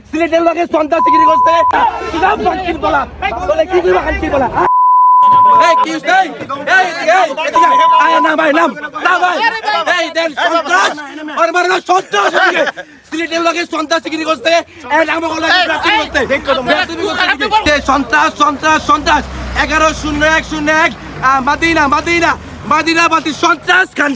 সিলেটের লোকে সন্ত্রাসী করছে সিলেটের লোকে সন্ত্রাসী করছে সন্ত্রাস সন্ত্রাস সন্ত্রাস 11-01-01 মাদিনা মাদিনা মাদিনা বাতি সন্ত্রাস খান